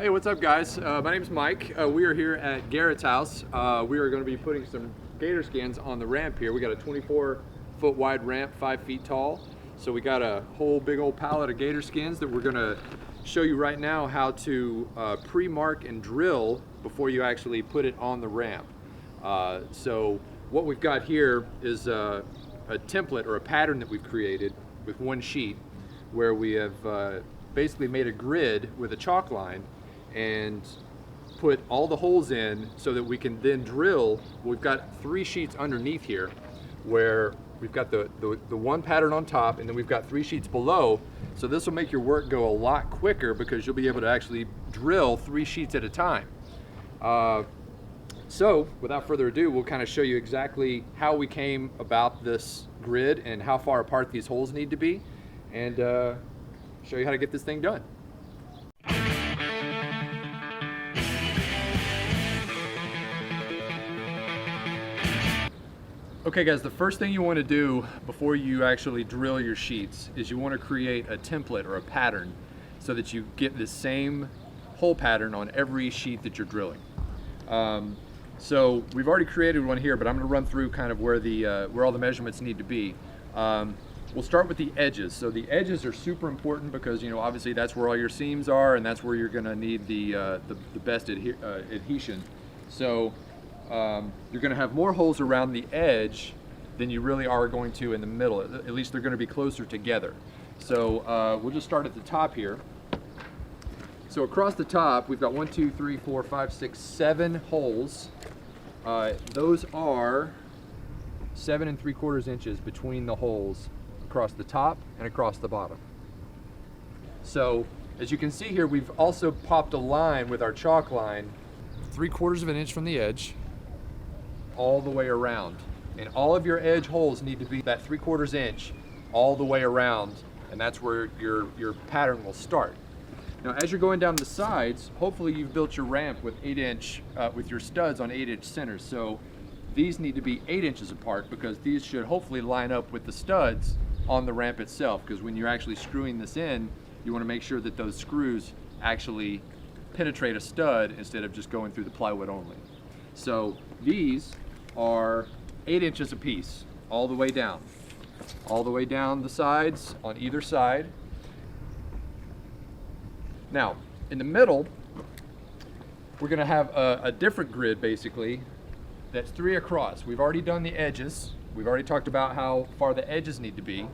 Hey, what's up guys? My name's Mike. We are here at Garrett's house. We are going to be putting some Gator skins on the ramp here. We got a 24-foot wide ramp, 5 feet tall. So we got a whole big old pallet of Gator skins that we're going to show you right now how to pre-mark and drill before you actually put it on the ramp. So what we've got here is a template or a pattern that we've created with one sheet where we have basically made a grid with a chalk line and put all the holes in so that we can then drill. We've got 3 sheets underneath here where we've got the one pattern on top, and then we've got 3 sheets below. So this will make your work go a lot quicker because you'll be able to actually drill 3 sheets at a time. So without further ado, we'll kind of show you exactly how we came about this grid and how far apart these holes need to be, and show you how to get this thing done. Okay guys, the first thing you want to do before you actually drill your sheets is you want to create a template or a pattern so that you get the same hole pattern on every sheet that you're drilling. So we've already created one here, but I'm going to run through kind of where all the measurements need to be. We'll start with the edges. So the edges are super important because, you know, obviously that's where all your seams are, and that's where you're going to need the best adhesion. So you're going to have more holes around the edge than you really are going to in the middle. At least they're going to be closer together. So we'll just start at the top here. So across the top, we've got 1, 2, 3, 4, 5, 6, 7 holes. Those are 7 3/4 inches between the holes across the top and across the bottom. So as you can see here, we've also popped a line with our chalk line 3/4 of an inch from the edge all the way around, and all of your edge holes need to be that 3/4 inch all the way around, and that's where your pattern will start. Now as you're going down the sides, hopefully you've built your ramp with 8-inch with your studs on 8-inch centers. So these need to be 8 inches apart because these should hopefully line up with the studs on the ramp itself, because when you're actually screwing this in, you want to make sure that those screws actually penetrate a stud instead of just going through the plywood only. So these are 8 inches apiece all the way down the sides on either side. Now in the middle, we're going to have a different grid basically that's 3 across. We've already done the edges. We've already talked about how far the edges need to be.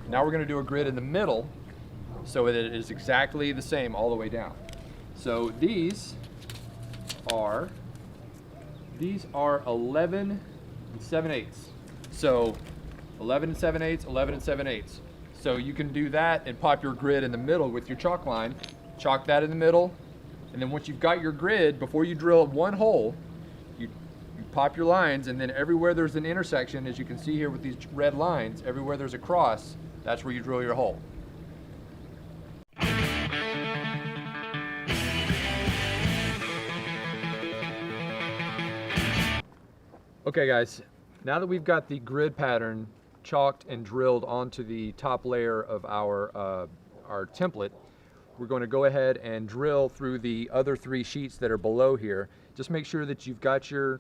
Now we're going to do a grid in the middle so that it is exactly the same all the way down. So these are 11 7/8. So 11 7/8, 11 7/8. So you can do that and pop your grid in the middle with your chalk line. Chalk that in the middle, and then once you've got your grid, before you drill one hole, you pop your lines, and then everywhere there's an intersection, as you can see here with these red lines, everywhere there's a cross, that's where you drill your hole. Okay guys, now that we've got the grid pattern chalked and drilled onto the top layer of our template, we're going to go ahead and drill through the other 3 sheets that are below here. Just make sure that you've got your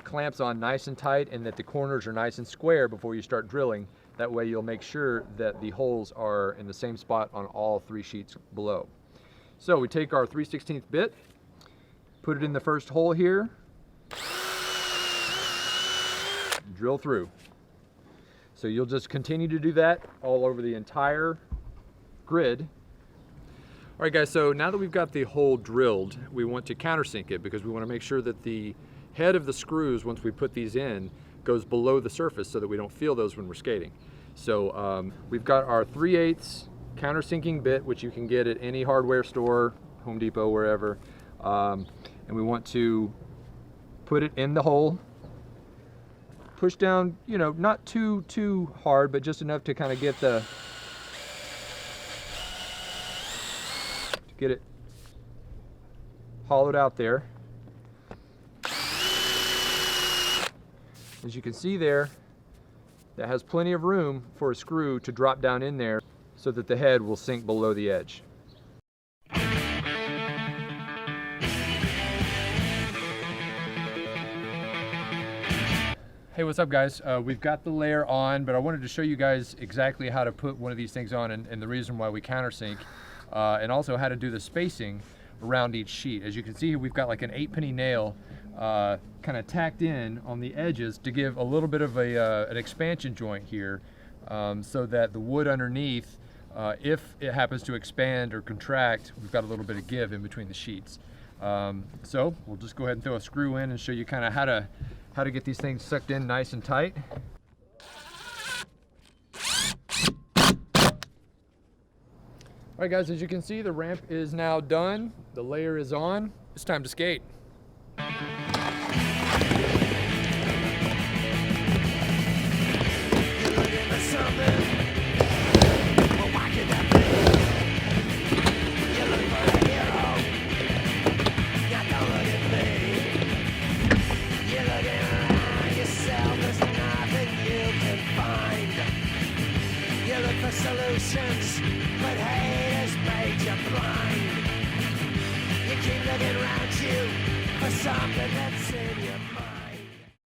clamps on nice and tight and that the corners are nice and square before you start drilling. That way you'll make sure that the holes are in the same spot on all 3 sheets below. So we take our 3/16 bit, put it in the first hole here, drill through. So you'll just continue to do that all over the entire grid. All right guys, so now that we've got the hole drilled, we want to countersink it because we want to make sure that the head of the screws, once we put these in, goes below the surface so that we don't feel those when we're skating. So we've got our 3/8 countersinking bit, which you can get at any hardware store, Home Depot, wherever. And we want to put it in the hole. Push down, you know, not too hard, but just enough to kind of get it hollowed out there. As you can see there, that has plenty of room for a screw to drop down in there so that the head will sink below the edge. Hey, what's up guys? We've got the layer on, but I wanted to show you guys exactly how to put one of these things on and the reason why we countersink, and also how to do the spacing around each sheet. As you can see here, we've got like an 8-penny nail kind of tacked in on the edges to give a little bit of an expansion joint here, so that the wood underneath, if it happens to expand or contract, we've got a little bit of give in between the sheets. So we'll just go ahead and throw a screw in and show you kind of how to get these things sucked in nice and tight. All right guys, as you can see, the ramp is now done. The layer is on. It's time to skate. Solutions, but hate has made you blind. You keep looking around you for something that's in